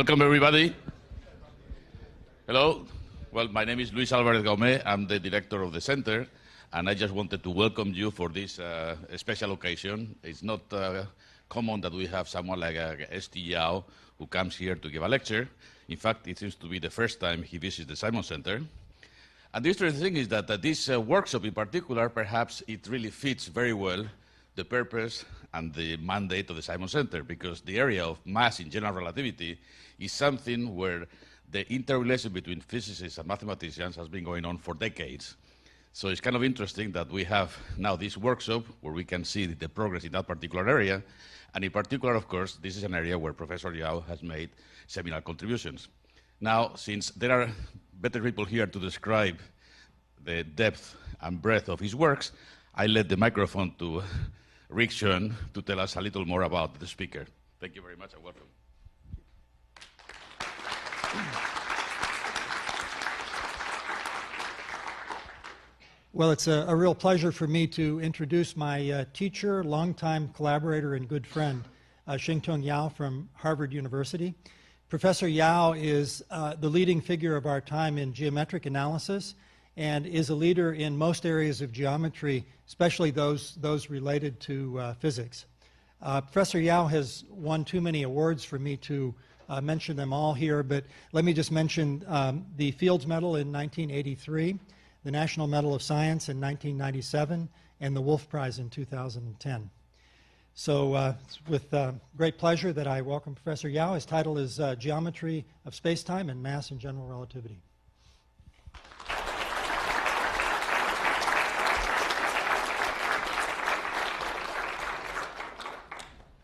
Welcome, everybody. Hello. Well, my name is Luis Álvarez Gaumé. I'm the director of the center, and I just wanted to welcome you for this special occasion. It's not common that we have someone like St. Yau who comes here to give a lecture. In fact, it seems to be the first time he visits the Simon Center. And the interesting thing is that this workshop in particular, perhaps it really fits very well the purpose and the mandate of the Simon Center, because the area of mass in general relativity is something where the interrelation between physicists and mathematicians has been going on for decades. So it's kind of interesting that we have now this workshop where we can see the progress in that particular area. And in particular, of course, this is an area where Professor Yau has made seminal contributions. Now, since there are better people here to describe the depth and breadth of his works, I let the microphone to Rick Schoen to tell us a little more about the speaker. Thank you very much and welcome. Well, it's a real pleasure for me to introduce my teacher, longtime collaborator, and good friend, Shing-Tung Yau from Harvard University. Professor Yau is the leading figure of our time in geometric analysis and is a leader in most areas of geometry, especially those related to physics. Professor Yau has won too many awards for me to mention them all here, but let me just mention the Fields Medal in 1983, the National Medal of Science in 1997, and the Wolf Prize in 2010. So it's with great pleasure that I welcome Professor Yau. His title is Geometry of Spacetime and Mass and General Relativity.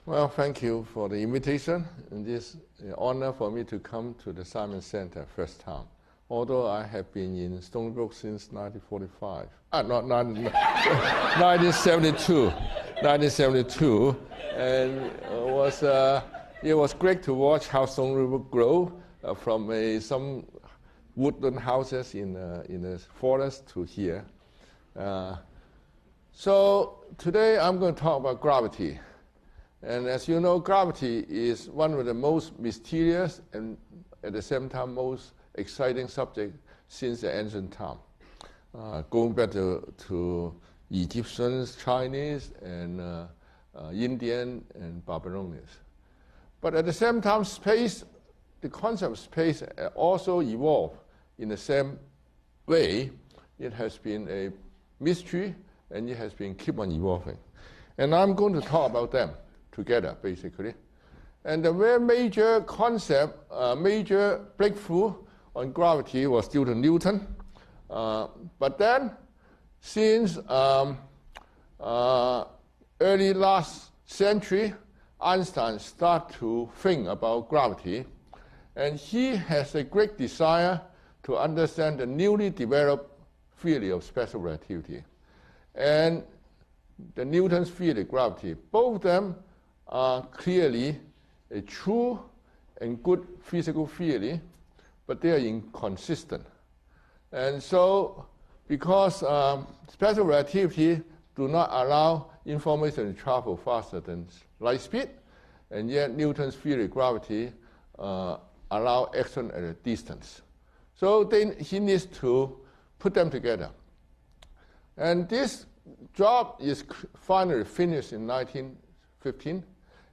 Well, thank you for the invitation. And it's an honor for me to come to the Simon Center first time. Although I have been in Stony Brook since 1945. 1972. And it was great to watch how Stony Brook grow from some wooden houses in the forest to here. So today I'm going to talk about gravity. And as you know, gravity is one of the most mysterious and at the same time most exciting subjects since the ancient time, going back to Egyptians, Chinese, and Indian and Babylonians. But at the same time, space, the concept of space also evolved in the same way. It has been a mystery, and it has been keep on evolving. And I'm going to talk about them together, basically. And the very major concept, major breakthrough on gravity was due to Newton. But then, since early last century, Einstein started to think about gravity. And he has a great desire to understand the newly developed theory of special relativity and the Newton's theory of gravity. Both of them are clearly a true and good physical theory, but they are inconsistent. And so, because special relativity do not allow information to travel faster than light speed, and yet Newton's theory of gravity allow action at a distance. So he needs to put them together. And this job is finally finished in 1915.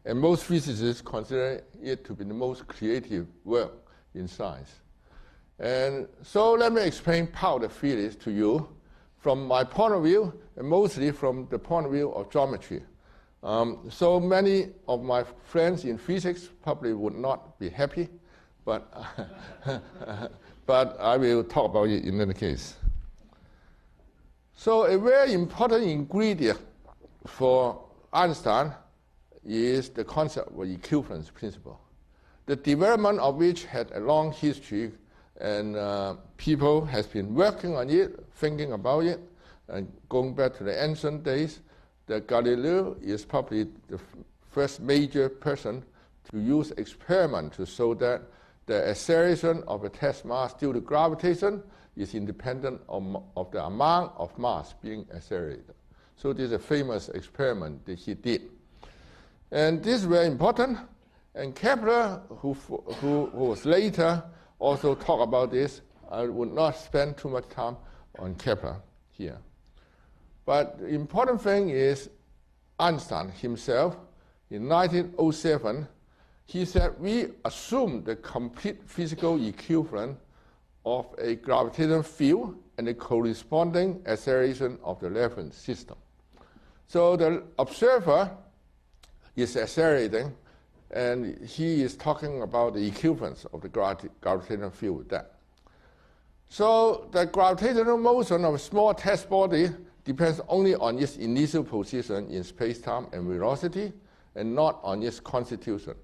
And most physicists consider it to be the most creative work in science. And so let me explain part of the theories to you from my point of view, and mostly from the point of view of geometry. So many of my friends in physics probably would not be happy, but, but I will talk about it in any case. So a very important ingredient for Einstein is the concept of equivalence principle, the development of which had a long history, and people has been working on it, thinking about it, and going back to the ancient days. That Galileo is probably the first major person to use experiment to show that the acceleration of a test mass due to gravitation is independent of the amount of mass being accelerated. So this is a famous experiment that he did. And this is very important. And Kepler, who was later, also talked about this. I would not spend too much time on Kepler here. But the important thing is Einstein himself, in 1907, he said, we assume the complete physical equivalent of a gravitational field and the corresponding acceleration of the reference system. So the observer is accelerating, and he is talking about the equivalence of the gravitational field with that. So the gravitational motion of a small test body depends only on its initial position in space-time and velocity, and not on its constitution.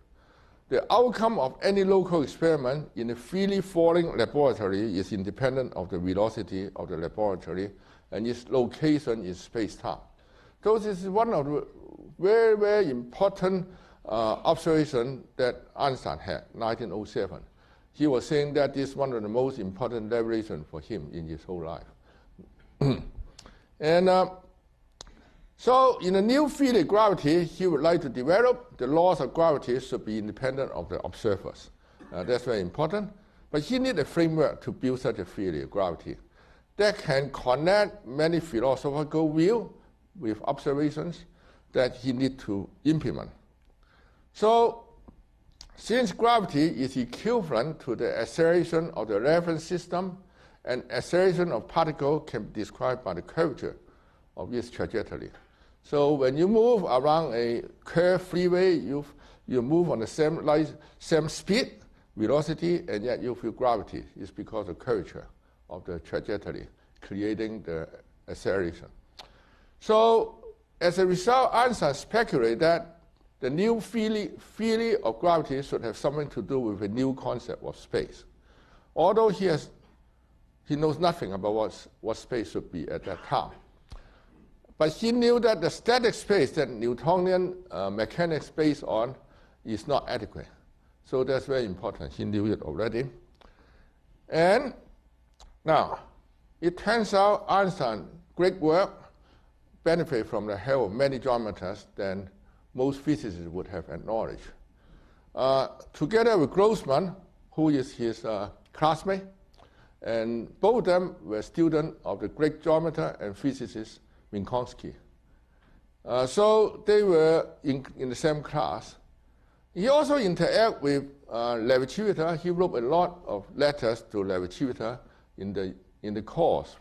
The outcome of any local experiment in a freely falling laboratory is independent of the velocity of the laboratory and its location in space-time. So this is one of the very, very important observations that Einstein had in 1907. He was saying that this is one of the most important revelations for him in his whole life. And so in the new field of gravity, he would like to develop the laws of gravity should be independent of the observers. That's very important. But he needs a framework to build such a field of gravity that can connect many philosophical views with observations that he needs to implement. So since gravity is equivalent to the acceleration of the reference system, and acceleration of particle can be described by the curvature of its trajectory. So when you move around a curved freeway, you move on the same speed, velocity, and yet you feel gravity. It's because of curvature of the trajectory, creating the acceleration. So as a result, Einstein speculated that the new field of gravity should have something to do with a new concept of space. Although he knows nothing about what space should be at that time. But he knew that the static space that Newtonian mechanics based on is not adequate. So that's very important. He knew it already. And now, it turns out Einstein's great work benefit from the help of many geometers than most physicists would have acknowledged. Together with Grossman, who is his classmate, and both of them were students of the great geometer and physicist Minkowski. So they were in the same class. He also interacted with Levi-Civita. He wrote a lot of letters to Levi-Civita in the course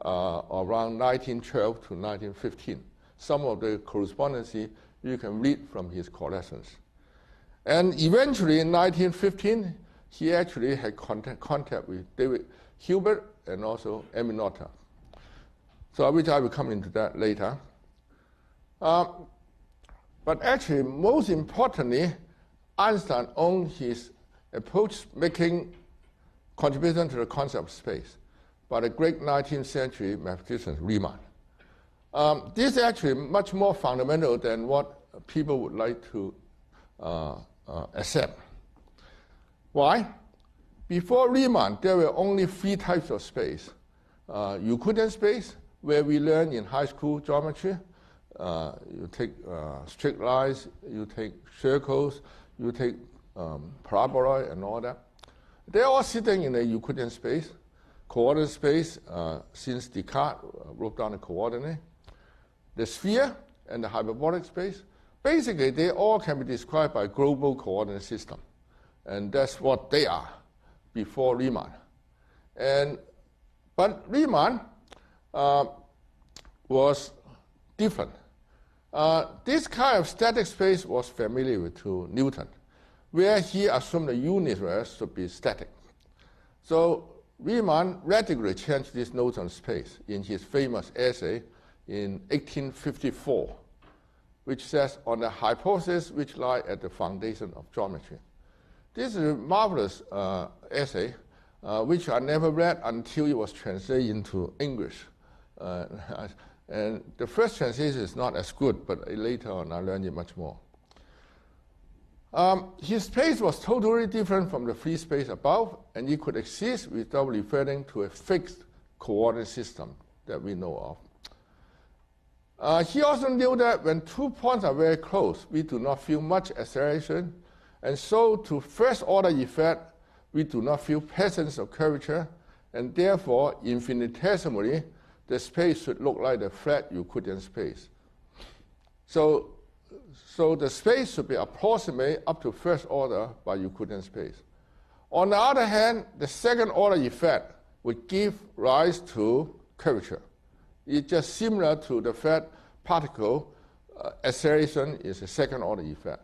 around 1912 to 1915. Some of the correspondence you can read from his collections. And eventually in 1915, he actually had contact with David Hilbert and also Emmy Noether. So I will come into that later. But actually, most importantly, Einstein owned his approach making contribution to the concept of space by the great 19th century mathematician Riemann. This is actually much more fundamental than what people would like to accept. Why? Before Riemann, there were only 3 types of space. Euclidean space, where we learn in high school geometry. You take straight lines, you take circles, you take parabola and all that. They're all sitting in a Euclidean space. Coordinate space, since Descartes wrote down the coordinate. The sphere and the hyperbolic space, basically they all can be described by global coordinate system. And that's what they are before Riemann. But Riemann was different. This kind of static space was familiar to Newton, where he assumed the universe to be static. So Riemann radically changed this notion of space in his famous essay in 1854, which says, on the hypothesis which lie at the foundation of geometry. This is a marvelous essay, which I never read until it was translated into English. And the first translation is not as good, but later on I learned it much more. His space was totally different from the free space above, and it could exist without referring to a fixed coordinate system that we know of. He also knew that when 2 points are very close, we do not feel much acceleration, And so to first-order effect, we do not feel presence of curvature, and therefore, infinitesimally, the space should look like the flat Euclidean space. So the space should be approximated up to first order by Euclidean space. On the other hand, the second-order effect would give rise to curvature. It's just similar to the flat particle acceleration is a second-order effect.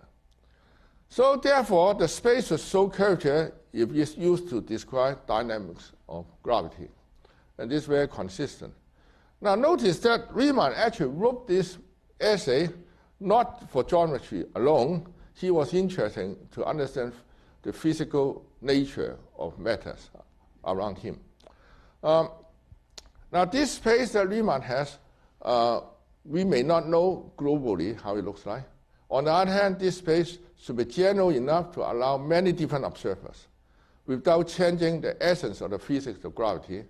So therefore, the space should show curvature if it's used to describe dynamics of gravity. And this is very consistent. Now notice that Riemann actually wrote this essay not for geometry alone. He was interested to understand the physical nature of matters around him. Now this space that Riemann has, we may not know globally how it looks like. On the other hand, this space should be general enough to allow many different observers without changing the essence of the physics of gravity.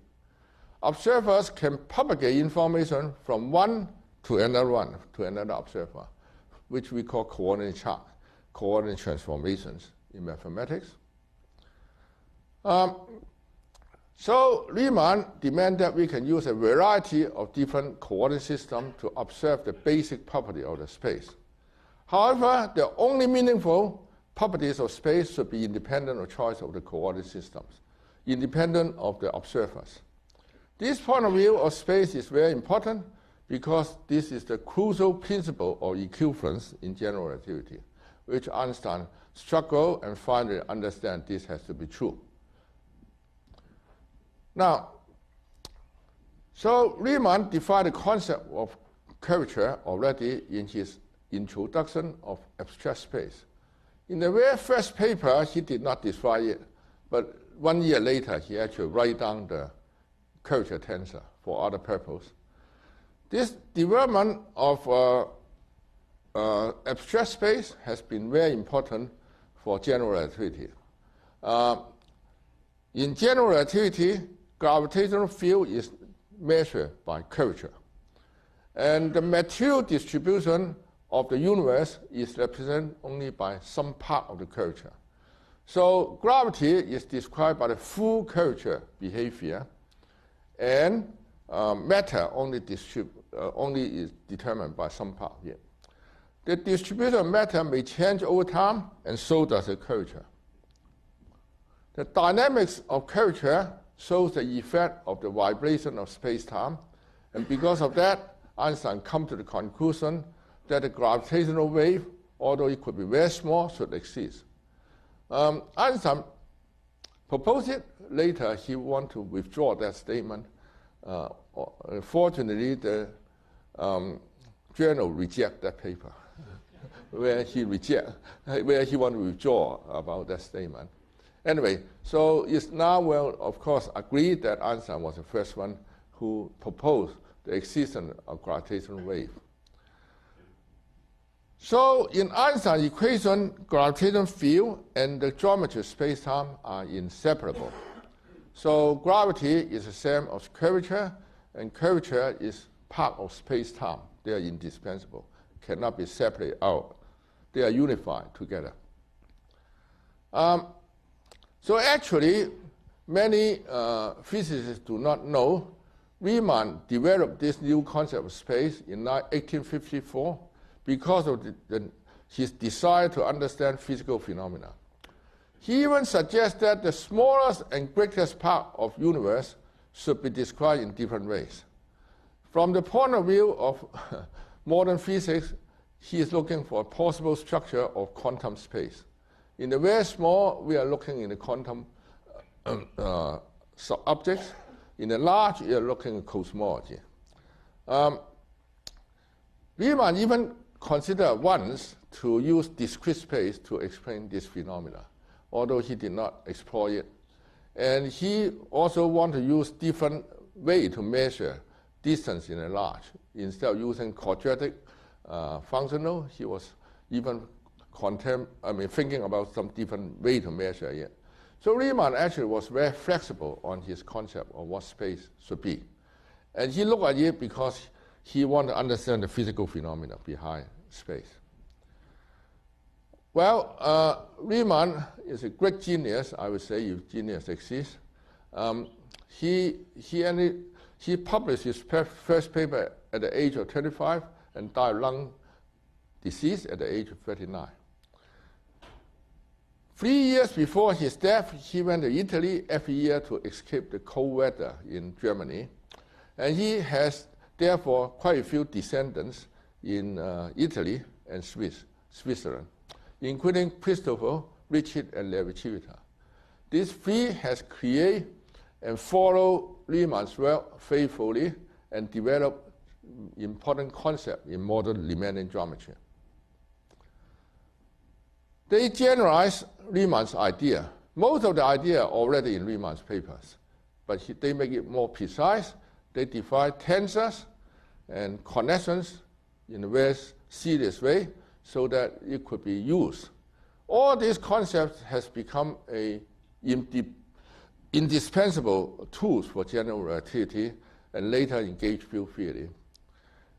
Observers can propagate information from one to another observer, which we call coordinate transformations in mathematics. So Riemann demanded that we can use a variety of different coordinate systems to observe the basic property of the space. However, the only meaningful properties of space should be independent of choice of the coordinate systems, independent of the observers. This point of view of space is very important because this is the crucial principle of equivalence in general relativity, which Einstein struggled and finally understand this has to be true. Now, so Riemann defined the concept of curvature already in his introduction of abstract space. In the very first paper, he did not describe it, but 1 year later, he actually wrote down the curvature tensor for other purpose. This development of abstract space has been very important for general relativity. In general relativity, gravitational field is measured by curvature. And the material distribution of the universe is represented only by some part of the curvature. So gravity is described by the full curvature behavior, and matter only is determined by some part here. The distribution of matter may change over time, and so does the curvature. The dynamics of curvature shows the effect of the vibration of space-time, and because of that, Einstein comes to the conclusion that the gravitational wave, although it could be very small, should exist. Einstein proposed it. Later, he wanted to withdraw that statement. Fortunately, the journal rejected that paper, where he wanted to withdraw about that statement. Anyway, so it's now well, of course, agreed that Einstein was the first one who proposed the existence of gravitational wave. So in Einstein's equation, gravitational field and the geometry of space-time are inseparable. So gravity is the same as curvature, and curvature is part of space-time. They are indispensable, cannot be separated out. They are unified together. So actually, many physicists do not know Riemann developed this new concept of space in 1854 because of his desire to understand physical phenomena. He even suggests that the smallest and greatest part of the universe should be described in different ways. From the point of view of modern physics, he is looking for a possible structure of quantum space. In the very small, we are looking in the quantum objects. In the large, we are looking at cosmology. Riemann even considered once to use discrete space to explain this phenomena, although he did not explore it. And he also wanted to use different way to measure distance in a large. Instead of using quadratic functional, he was even thinking about some different way to measure it. So Riemann actually was very flexible on his concept of what space should be. And he looked at it because he wanted to understand the physical phenomena behind space. Well, Riemann is a great genius, I would say, if genius exists. He published his first paper at the age of 25 and died of lung disease at the age of 39. 3 years before his death, he went to Italy every year to escape the cold weather in Germany. And he has, therefore, quite a few descendants in Italy and Switzerland, including Christopher, Richard, and Levi Civita. These three has created and followed Riemann's work faithfully and developed important concepts in modern Riemannian geometry. They generalized Riemann's idea. Most of the idea are already in Riemann's papers, but they make it more precise. They define tensors and connections in a very serious way so that it could be used. All these concepts has become indispensable tools for general relativity and later in gauge field theory.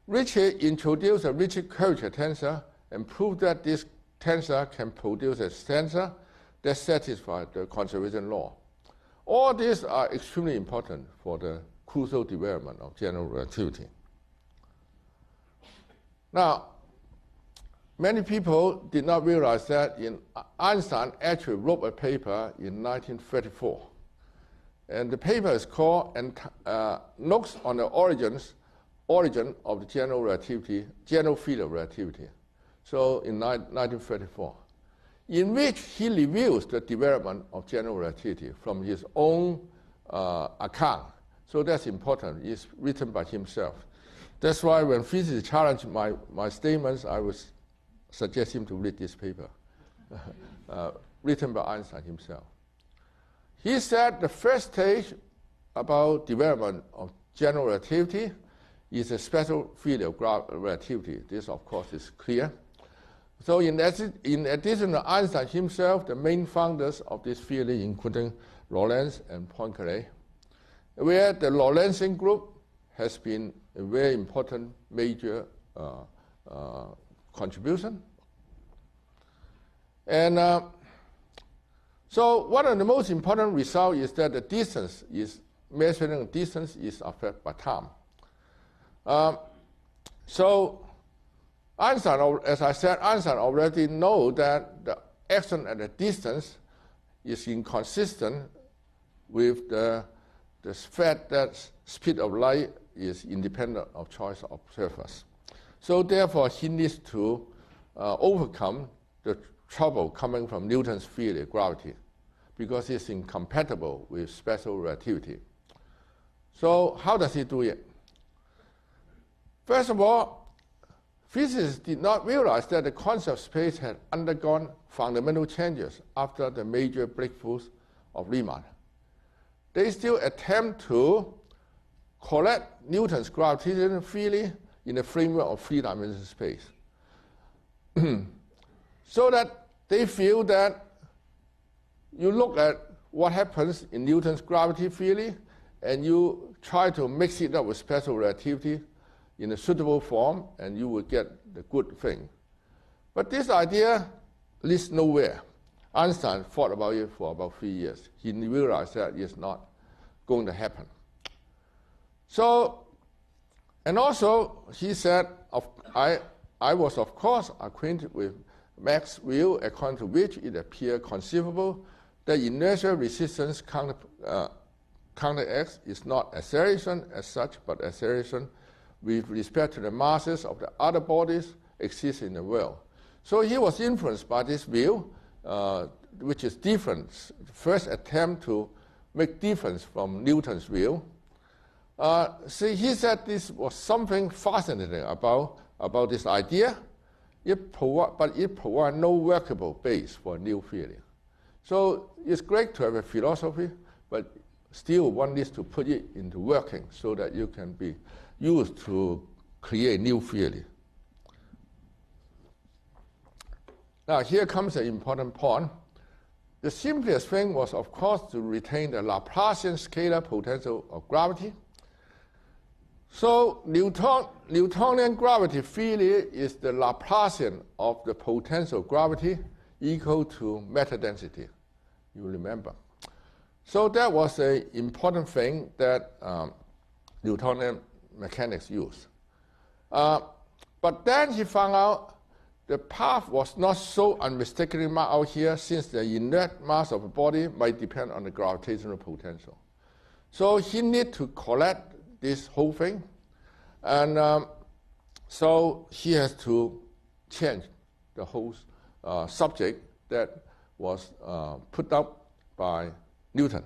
Richard introduced a rigid curvature tensor and proved that this tensor can produce a tensor that satisfies the conservation law. All these are extremely important for the crucial development of general relativity. Now, many people did not realize that Einstein actually wrote a paper in 1934. And the paper is called Notes on the Origin of the General Field of Relativity. So in 1934, in which he reviews the development of general relativity from his own account. So that's important. It's written by himself. That's why when physicists challenge my statements, I would suggest him to read this paper, written by Einstein himself. He said the first stage about development of general relativity is a special field of relativity. This, of course, is clear. So in addition to Einstein himself, the main founders of this field, including Lorentz and Poincaré, where the Lorentzian group has been a very important major contribution. And so one of the most important results is that the distance is, measuring distance is affected by time. So Einstein, as I said, Einstein already knows that the action at a distance is inconsistent with the fact that speed of light is independent of choice of observers. So therefore, he needs to overcome the trouble coming from Newton's theory of gravity, because it's incompatible with special relativity. So how does he do it? First of all, physicists did not realize that the concept of space had undergone fundamental changes after the major breakthroughs of Riemann. They still attempt to collect Newton's gravitational theory in the framework of three-dimensional space. So that they feel that you look at what happens in Newton's gravity theory and you try to mix it up with special relativity in a suitable form, and you will get the good thing. But this idea leads nowhere. Einstein thought about it for about 3 years. He realized that it's not going to happen. So, and also he said, I was of course acquainted with Mach's view, according to which it appeared conceivable that inertial resistance counter X is not acceleration as such, but acceleration with respect to the masses of the other bodies exist in the world. So he was influenced by this view, which is different. First attempt to make difference from Newton's view. See, he said this was something fascinating about this idea, but it provides no workable base for a new theory. So it's great to have a philosophy, but still one needs to put it into working so that you can be used to create new theory. Now here comes an important point. The simplest thing was, of course, to retain the Laplacian scalar potential of gravity. So Newtonian gravity theory is the Laplacian of the potential of gravity equal to matter density. You remember. So that was an important thing that Newtonian mechanics used. But then he found out the path was not so unmistakably marked out here, since the inert mass of a body might depend on the gravitational potential. So he needed to collect this whole thing, and so he has to change the whole subject that was put up by Newton.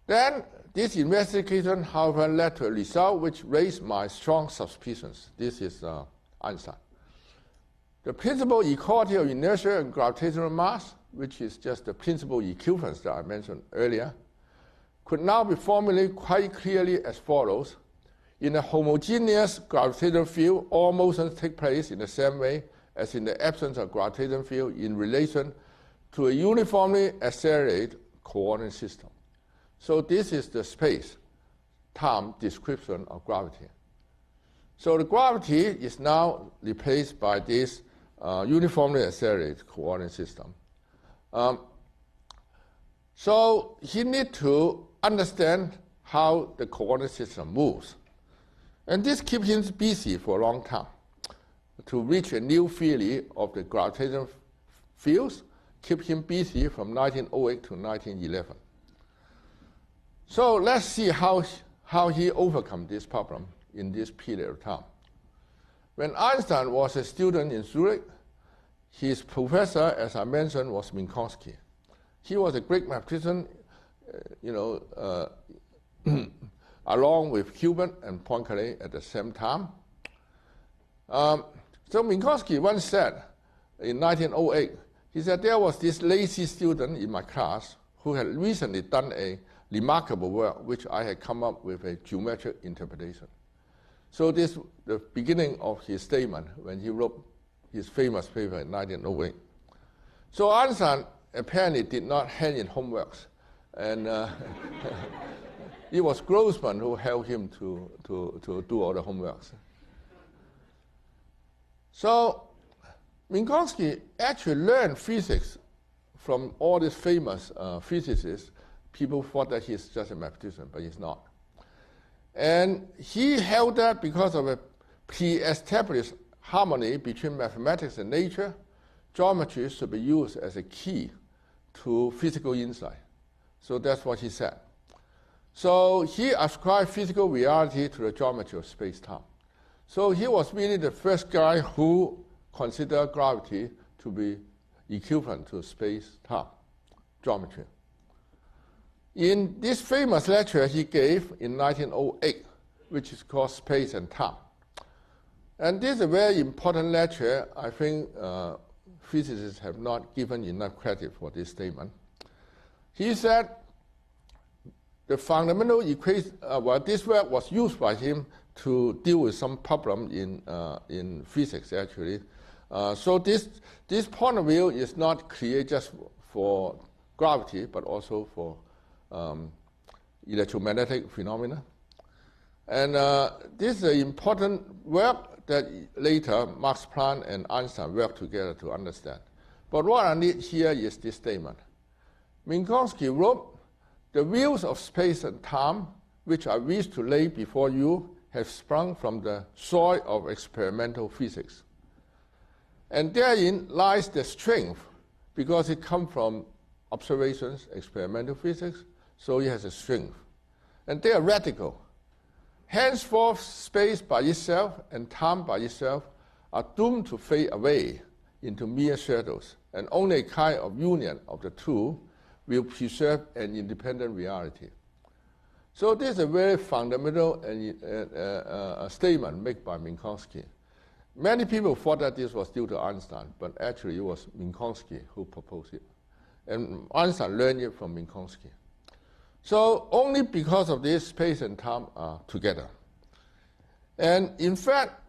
Then this investigation, however, led to a result which raised my strong suspicions. This is Einstein. The principal equality of inertia and gravitational mass, which is just the principal equivalence that I mentioned earlier, could now be formulated quite clearly as follows. In a homogeneous gravitational field, all motions take place in the same way as in the absence of gravitational field in relation to a uniformly accelerated coordinate system. So this is the space-time description of gravity. So the gravity is now replaced by this uniformly accelerated coordinate system. So he needs to understand how the coordinate system moves. And this keeps him busy for a long time. To reach a new theory of the gravitational fields, keep him busy from 1908 to 1911. So let's see how he overcome this problem in this period of time. When Einstein was a student in Zurich, his professor, as I mentioned, was Minkowski. He was a great mathematician, along with Hilbert and Poincaré at the same time. So Minkowski once said, in 1908, he said, there was this lazy student in my class who had recently done a remarkable work which I had come up with a geometric interpretation. So this is the beginning of his statement when he wrote his famous paper in 1908. So Einstein apparently did not hand in homeworks, and it was Grossman who helped him to do all the homeworks. So Minkowski actually learned physics from all these famous physicists. People thought that he's just a mathematician, but he's not. And he held that because of a pre-established harmony between mathematics and nature, geometry should be used as a key to physical insight. So that's what he said. So he ascribed physical reality to the geometry of space-time. So he was really the first guy who considered gravity to be equivalent to space-time geometry. In this famous lecture he gave in 1908, which is called Space and Time. And this is a very important lecture. I think physicists have not given enough credit for this statement. He said the fundamental equation, this work was used by him to deal with some problem in physics, actually. So this point of view is not clear just for gravity, but also for electromagnetic phenomena. And this is an important work that later Max Planck and Einstein worked together to understand. But what I need here is this statement. Minkowski wrote, the views of space and time, which I wish to lay before you, have sprung from the soil of experimental physics. And therein lies the strength, because it comes from observations, experimental physics, so it has a strength. And they are radical. Henceforth, space by itself and time by itself are doomed to fade away into mere shadows, and only a kind of union of the two will preserve an independent reality. So this is a very fundamental statement made by Minkowski. Many people thought that this was due to Einstein, but actually it was Minkowski who proposed it. And Einstein learned it from Minkowski. So only because of this, space and time are together. And in fact,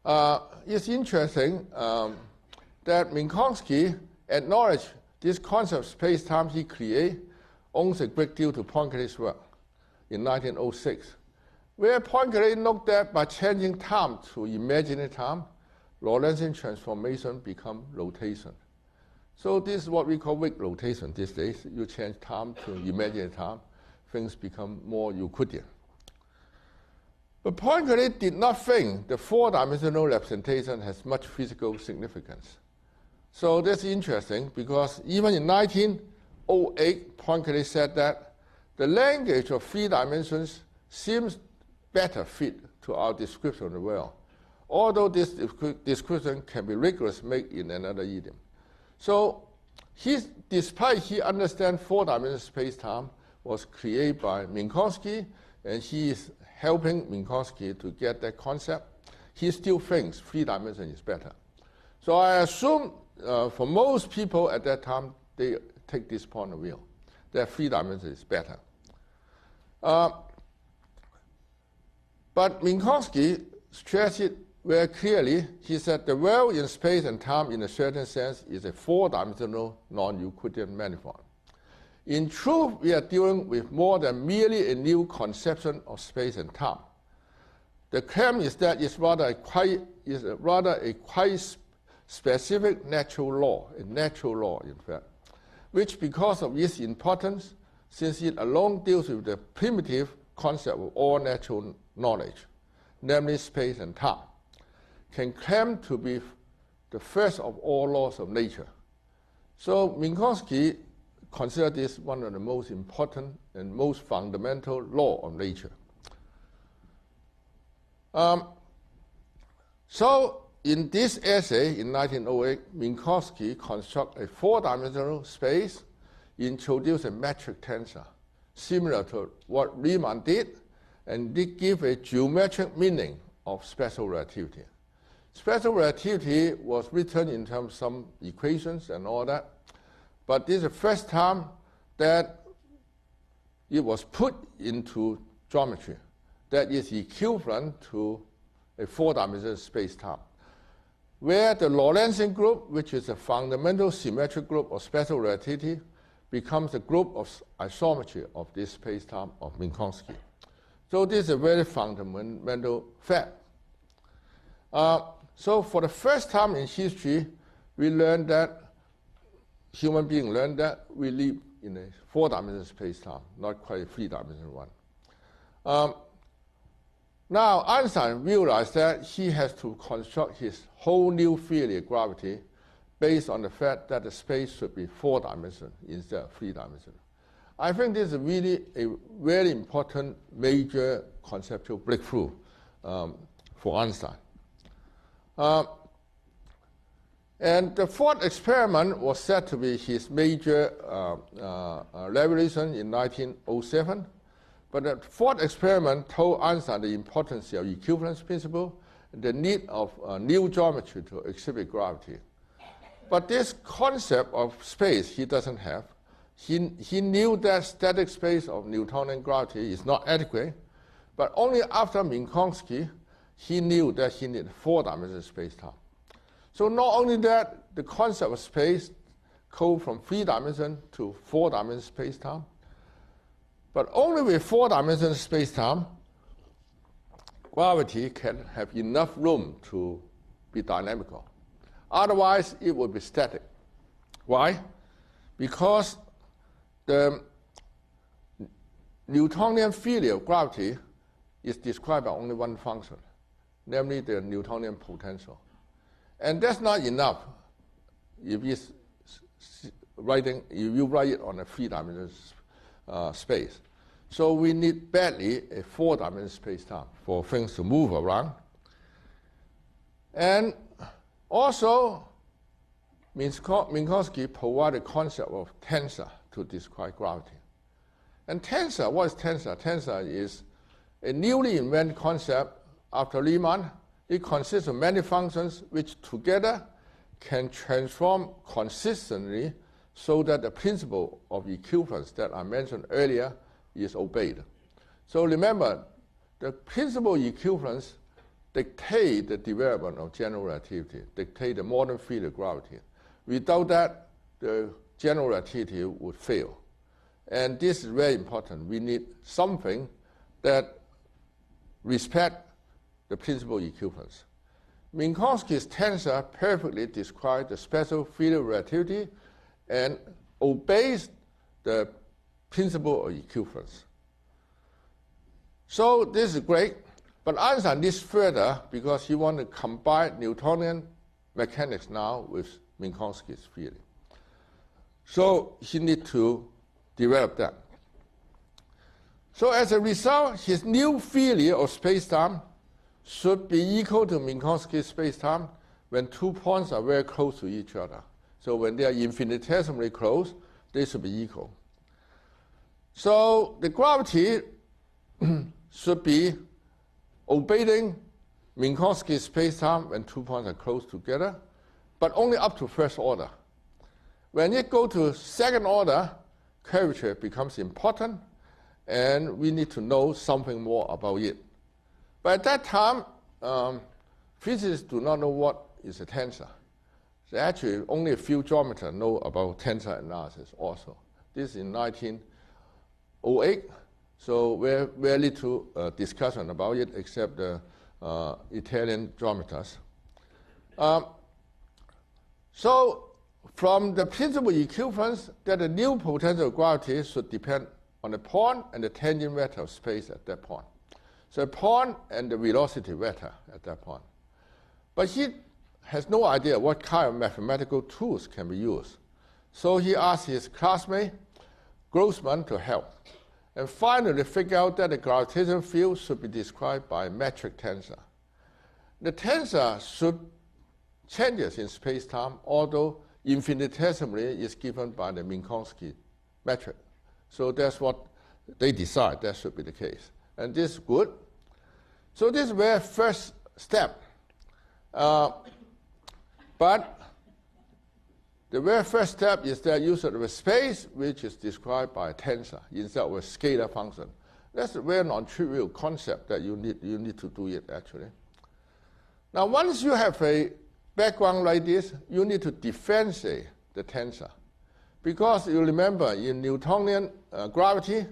it's interesting that Minkowski acknowledged this concept of space-time he created owes a great deal to Poincaré's work in 1906, where Poincaré looked at by changing time to imaginary time, Lorentzian transformation become rotation. So this is what we call weak rotation these days. You change time to imaginary time, things become more Euclidean. But Poincaré did not think the four-dimensional representation has much physical significance. So that's interesting because even in 1908, Poincaré said that the language of three dimensions seems better fit to our description of the world, although this description can be rigorously made in another idiom. So despite he understands four-dimensional space-time was created by Minkowski, and he is helping Minkowski to get that concept, he still thinks three dimension is better. So I assume for most people at that time, they take this point of view, that three dimension is better. But Minkowski stressed it very clearly. He said the world in space and time in a certain sense is a four-dimensional non-Euclidean manifold. In truth, we are dealing with more than merely a new conception of space and time. The claim is that it's rather a quite specific natural law, a natural law in fact, which because of its importance, since it alone deals with the primitive concept of all natural knowledge, namely space and time, can claim to be the first of all laws of nature. So Minkowski considered this one of the most important and most fundamental law of nature. So in this essay in 1908, Minkowski constructed a four-dimensional space, introduced a metric tensor, similar to what Riemann did, and did give a geometric meaning of special relativity. Special relativity was written in terms of some equations and all that, but this is the first time that it was put into geometry that is equivalent to a four-dimensional space-time, where the Lorentzian group, which is a fundamental symmetric group of special relativity, becomes a group of isometry of this space-time of Minkowski. So this is a very fundamental fact. So for the first time in history, we learned that human beings learned that we live in a four-dimensional space-time, not quite a three-dimensional one. Now, Einstein realized that he has to construct his whole new theory of gravity based on the fact that the space should be four-dimensional instead of three-dimensional. I think this is really a very important major conceptual breakthrough for Einstein. And the fourth experiment was said to be his major revelation in 1907. But the fourth experiment told Einstein the importance of equivalence principle and the need of new geometry to exhibit gravity. But this concept of space he doesn't have. He knew that static space of Newtonian gravity is not adequate, but only after Minkowski, he knew that he needed four-dimensional space-time. So not only that, the concept of space goes from three-dimensional to four-dimensional space-time, but only with four-dimensional space-time, gravity can have enough room to be dynamical. Otherwise, it would be static. Why? Because the Newtonian theory of gravity is described by only one function, namely the Newtonian potential. And that's not enough if you write it on a three-dimensional space. So we need badly a four-dimensional space-time for things to move around. And also, Minkowski provided a concept of tensor to describe gravity. And tensor, what is tensor? Tensor is a newly invented concept after Riemann. It consists of many functions which together can transform consistently so that the principle of equivalence that I mentioned earlier is obeyed. So remember, the principle of equivalence dictates the development of general relativity, dictates the modern field of gravity. Without that, the general relativity would fail. And this is very important. We need something that respects the principle of equivalence. Minkowski's tensor perfectly describes the special field relativity and obeys the principle of equivalence. So this is great, but Einstein needs further because he wants to combine Newtonian mechanics now with Minkowski's theory. So he needs to develop that. So as a result, his new theory of spacetime should be equal to Minkowski's spacetime when 2 points are very close to each other. So when they are infinitesimally close, they should be equal. So the gravity should be obeying Minkowski's spacetime when 2 points are close together, but only up to first order. When you go to second order, curvature becomes important, and we need to know something more about it. But at that time, physicists do not know what is a tensor. So actually, only a few geometers know about tensor analysis also. This is in 1908, so very little discussion about it except the Italian geometers. So from the principle equivalence, that the new potential of gravity should depend on the point and the tangent vector of space at that point. So a point and the velocity vector at that point. But he has no idea what kind of mathematical tools can be used. So he asked his classmate, Grossman, to help. And finally figure out that the gravitational field should be described by a metric tensor. The tensor should changes in space-time, although infinitesimally is given by the Minkowski metric. So that's what they decide that should be the case. And this is good. So this is the very first step. But the very first step is the use of a space which is described by a tensor instead of a scalar function. That's a very non-trivial concept that you need to do it actually. Now once you have a background like this, you need to differentiate the tensor. Because you remember in Newtonian gravity,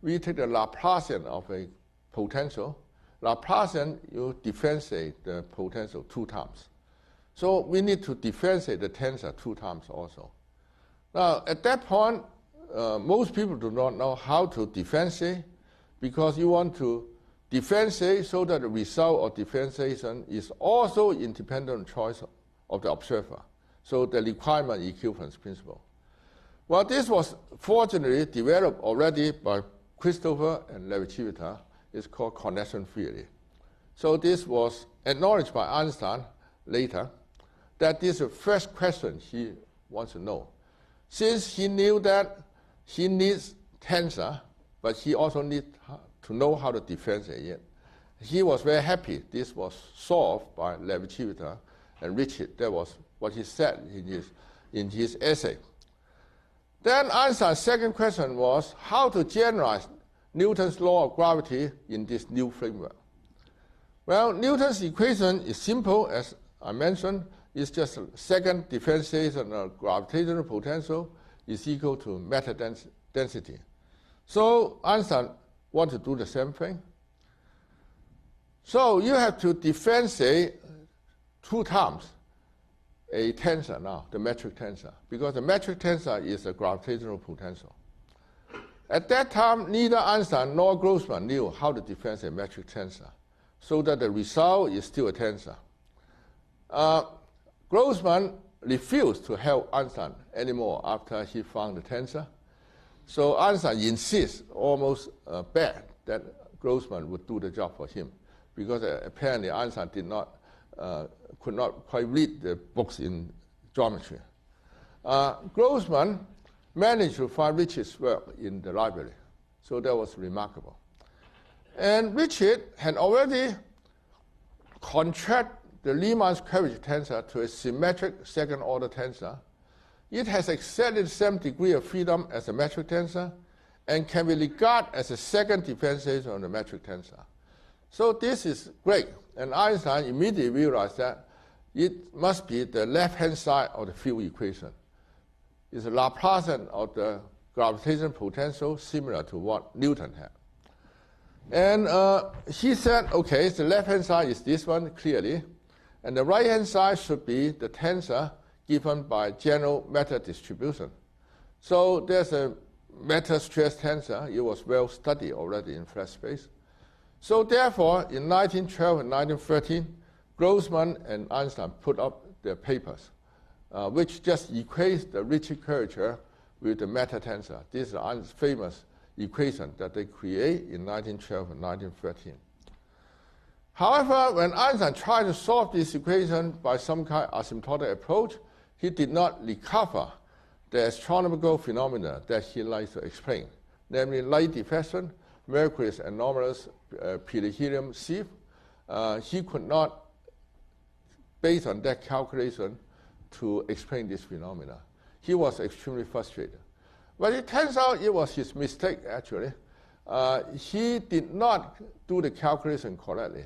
we take the Laplacian of a potential. Laplacian, you differentiate the potential 2 times. So we need to differentiate the tensor 2 times also. Now, at that point, most people do not know how to differentiate because you want to differentiate so that the result of differentiation is also independent choice of the observer. So the requirement equivalence principle. Well, this was fortunately developed already by Christopher and Levi-Civita. It's called connection theory. So this was acknowledged by Einstein later, that this is the first question he wants to know. Since he knew that he needs tensor, but he also needs to know how to differentiate it. He was very happy this was solved by Levi-Civita and Richard. That was what he said in his essay. Then Einstein's second question was how to generalize Newton's law of gravity in this new framework. Well, Newton's equation is simple, as I mentioned. It's just a second differentiation of gravitational potential is equal to matter density. So Einstein wants to do the same thing. So you have to differentiate 2 times a tensor now, the metric tensor, because the metric tensor is a gravitational potential. At that time, neither Einstein nor Grossman knew how to differentiate metric tensor, so that the result is still a tensor. Grossman refused to help Einstein anymore after he found the tensor. So Einstein insists, almost begged, that Grossman would do the job for him, because apparently Einstein could not quite read the books in geometry. Grossman managed to find Richard's work in the library, so that was remarkable. And Richard had already contracted the Liemann's curvature tensor to a symmetric second-order tensor. It has exactly the same degree of freedom as a metric tensor and can be regarded as a second differentiation of the metric tensor. So this is great. And Einstein immediately realized that it must be the left-hand side of the field equation. It's a Laplacian of the gravitational potential similar to what Newton had. And he said, okay, the left-hand side is this one, clearly. And the right-hand side should be the tensor given by general matter distribution. So there's a matter stress tensor. It was well studied already in flat space. So therefore, in 1912 and 1913, Grossman and Einstein put up their papers, which just equates the Ricci curvature with the matter tensor. This is the famous equation that they create in 1912 and 1913. However, when Einstein tried to solve this equation by some kind of asymptotic approach, he did not recover the astronomical phenomena that he likes to explain, namely light diffraction, Mercury's anomalous perihelion sieve. He could not, based on that calculation, to explain this phenomena. He was extremely frustrated. But it turns out it was his mistake, actually. He did not do the calculation correctly.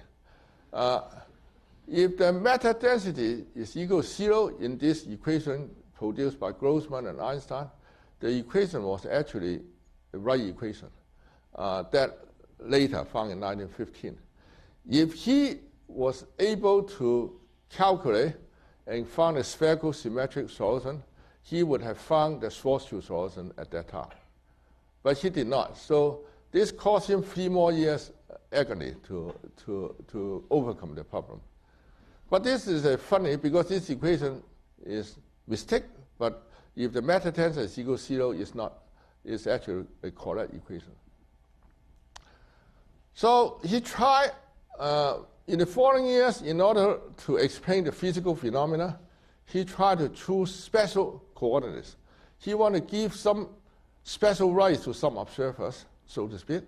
If the matter density is equal to 0 in this equation produced by Grossman and Einstein, the equation was actually the right equation that later found in 1915. If he was able to calculate and found a spherical symmetric solution, he would have found the Schwarzschild solution at that time. But he did not. So this cost him 3 more years agony to overcome the problem. But this is funny because this equation is mistake, but if the matter tensor is equal to 0, it's actually a correct equation. So he tried in the following years, in order to explain the physical phenomena, he tried to choose special coordinates. He wanted to give some special rights to some observers, so to speak,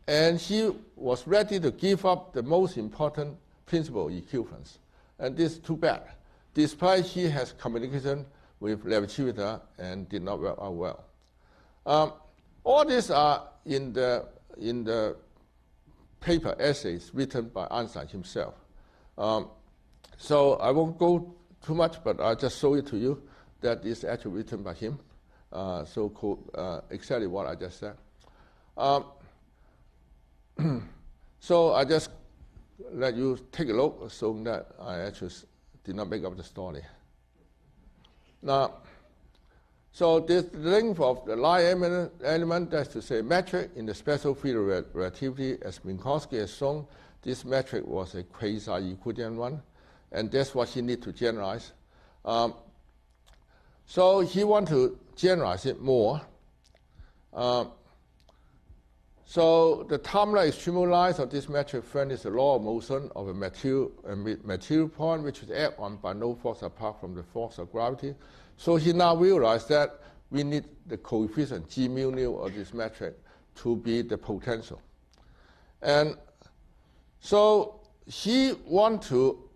and he was ready to give up the most important principle of equivalence. And this is too bad, despite he has communication with relativity and did not work out well. All these are in the paper essays written by Einstein himself. So I won't go too much, but I'll just show it to you that is actually written by him. Exactly what I just said. So I just let you take a look so that I actually did not make up the story. Now, so this length of the line element, that's to say metric in the special field of relativity, as Minkowski has shown, this metric was a quasi-Euclidean one, and that's what he needs to generalize. So he wants to generalize it more. So the time-like extremal lines of this metric furnish the law of motion of a material point, which is acted on by no force apart from the force of gravity. So he now realized that we need the coefficient G mu nu of this metric to be the potential. And so he wants to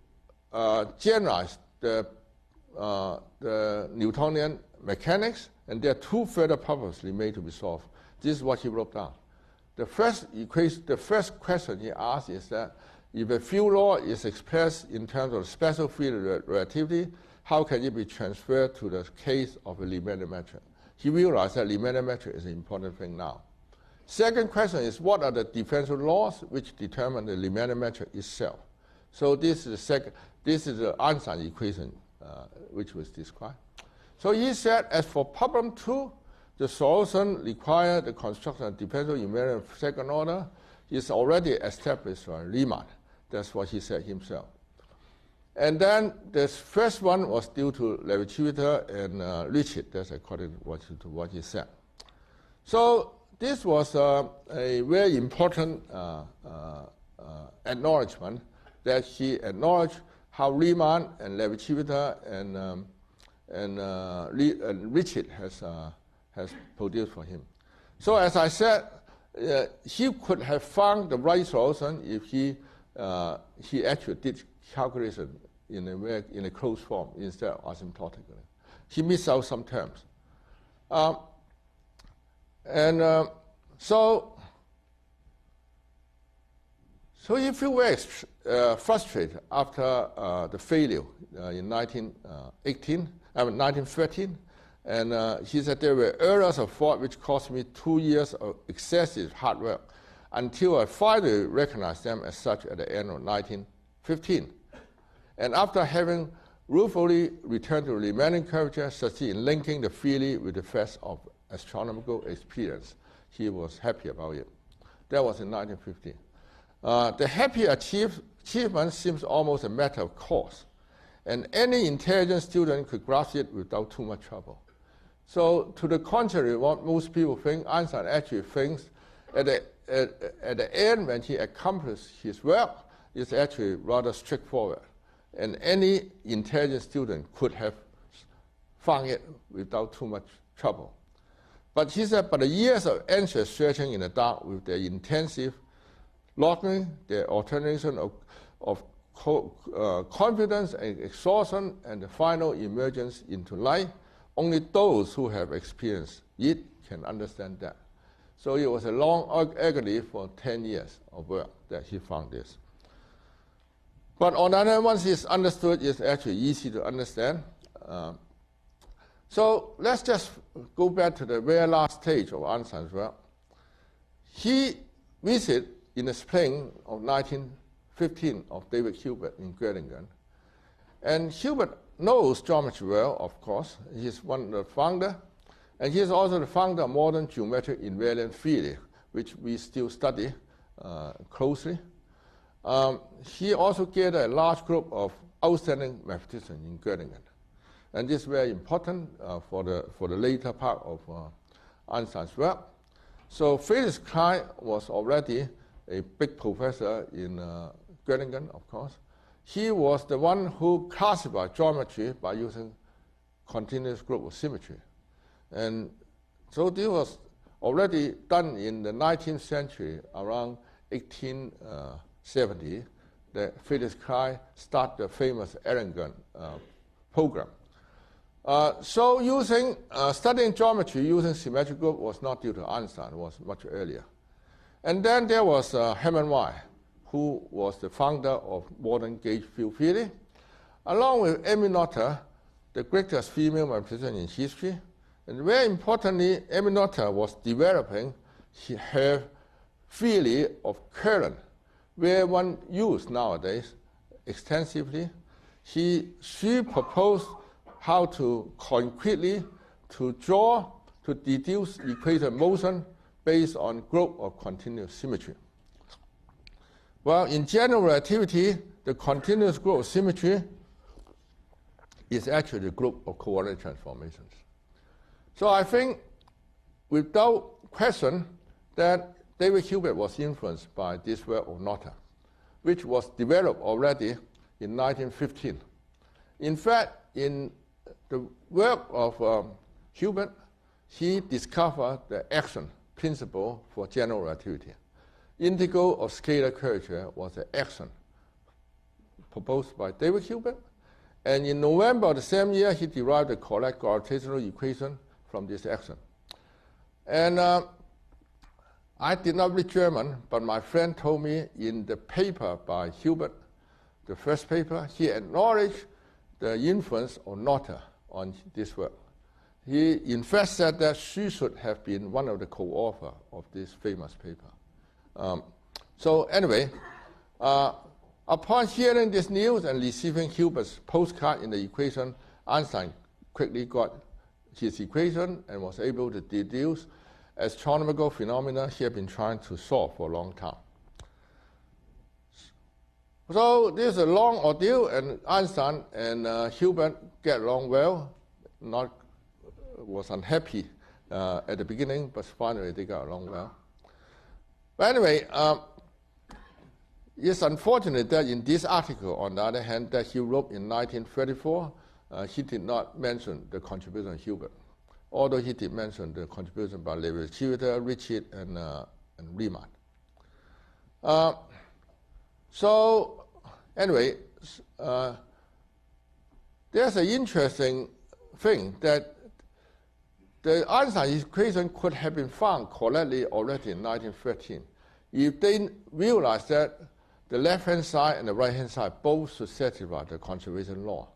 generalize the Newtonian mechanics, and there are 2 further problems remain to be solved. This is what he wrote down. The first question he asked is that if a field law is expressed in terms of the special field of relativity, how can it be transferred to the case of a Riemannian metric? He realized that Riemannian metric is an important thing now. Second question is, what are the differential laws which determine the Riemannian metric itself? So this is the Einstein equation which was described. So he said, as for problem 2, the solution requires the construction of differential invariant of second order is already established by Riemann. That's what he said himself. And then the first one was due to Levi-Civita and Ricci. That's according to what he said. So this was a very important acknowledgement that he acknowledged how Riemann and Levi-Civita and Ricci has produced for him. So as I said, he could have found the right solution if he actually did calculation in a closed form instead of asymptotically. He missed out some terms. So he felt very frustrated after the failure in 1913. And he said there were errors of thought which cost me 2 years of excessive hard work until I finally recognized them as such at the end of 1915. and after having ruefully returned to the remaining curvature, succeeded in linking the theory with the facts of astronomical experience. He was happy about it. That was in 1950. The happy achievement seems almost a matter of course, and any intelligent student could grasp it without too much trouble. So, to the contrary, what most people think, Einstein actually thinks at the end, when he accomplished his work, is actually rather straightforward, and any intelligent student could have found it without too much trouble. But he said, but the years of anxious searching in the dark with their intensive longing, their alternation of confidence and exhaustion, and the final emergence into light, only those who have experienced it can understand that. So it was a long agony for 10 years of work that he found this. But on the other hand, once it's understood, it's actually easy to understand. So let's just go back to the very last stage of Einstein's work. He visited in the spring of 1915 of David Hilbert in Göttingen. And Hilbert knows geometry well, of course. He's one of the founder. And he is also the founder of modern geometric invariant theory, which we still study closely. He also gathered a large group of outstanding mathematicians in Göttingen. And this is very important for the later part of Einstein's work. So Felix Klein was already a big professor in Göttingen, of course. He was the one who classified geometry by using continuous group of symmetry. And so this was already done in the 19th century, around 1870, that Felix Klein started the famous Erlangen program. So studying geometry using symmetric group was not due to Einstein, it was much earlier. And then there was Hermann Weyl, who was the founder of modern gauge field theory, along with Emmy Noether, the greatest female mathematician in history. And very importantly, Emmy Noether was developing her theory of current, where one used nowadays extensively. She proposed how to concretely to deduce equation of motion based on group of continuous symmetry. Well, in general relativity, the continuous group of symmetry is actually the group of coordinate transformations. So I think, without question, that David Hilbert was influenced by this work of Noether, which was developed already in 1915. In fact, in the work of Hilbert, he discovered the action principle for general relativity. Integral of scalar curvature was an action proposed by David Hilbert, and in November of the same year, he derived the correct gravitational equation from this action. And I did not read German, but my friend told me in the paper by Hilbert, the first paper, he acknowledged the influence of Noether on this work. He in fact said that she should have been one of the co-authors of this famous paper. So anyway, upon hearing this news and receiving Hilbert's postcard in the equation, Einstein quickly got his equation and was able to deduce astronomical phenomena he had been trying to solve for a long time. So this is a long ordeal, and Einstein and Hilbert get along well. Was unhappy at the beginning, but finally they got along well. But anyway, it's unfortunate that in this article, on the other hand, that he wrote in 1934, he did not mention the contribution of Hilbert, although he did mention the contribution by Levi-Civitar, Richet, and Riemann. So anyway, there's an interesting thing that the Einstein equation could have been found correctly already in 1913 if they realized that the left-hand side and the right-hand side both should satisfy the conservation law.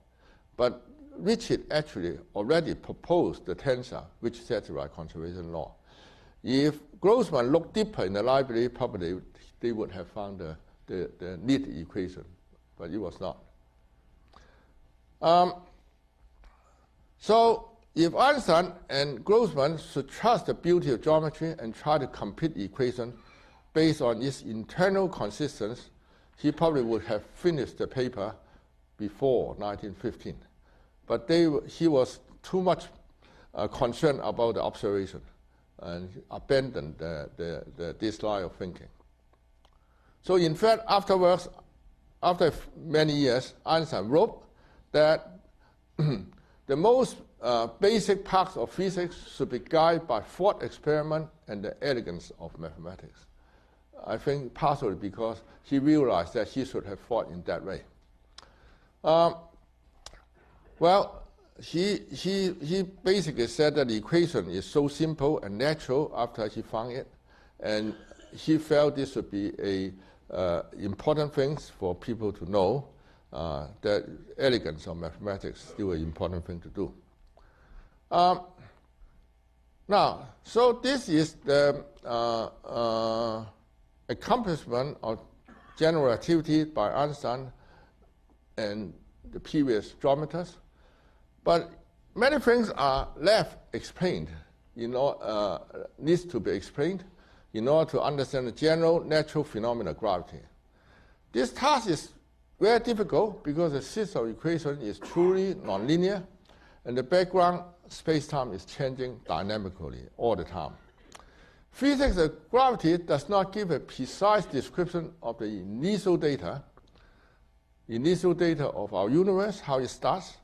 But Richet actually already proposed the tensor which satisfies conservation law. If Grossman looked deeper in the library, probably they would have found the neat equation, but it was not. So if Einstein and Grossman should trust the beauty of geometry and try to complete the equation based on its internal consistency, he probably would have finished the paper before 1915. But he was too much concerned about the observation and abandoned this line of thinking. So in fact, afterwards, after many years, Einstein wrote that the most basic parts of physics should be guided by thought experiment and the elegance of mathematics. I think partially because he realized that he should have thought in that way. Well, he basically said that the equation is so simple and natural after he found it, and he felt this would be a important things for people to know, that elegance of mathematics is still an important thing to do. Now, so this is the accomplishment of general relativity by Einstein and the previous geometers. But many things are left explained, needs to be explained in order to understand the general natural phenomena of gravity. This task is very difficult because the system of equation is truly nonlinear, and the background space-time is changing dynamically all the time. Physics of gravity does not give a precise description of the initial data of our universe, how it starts,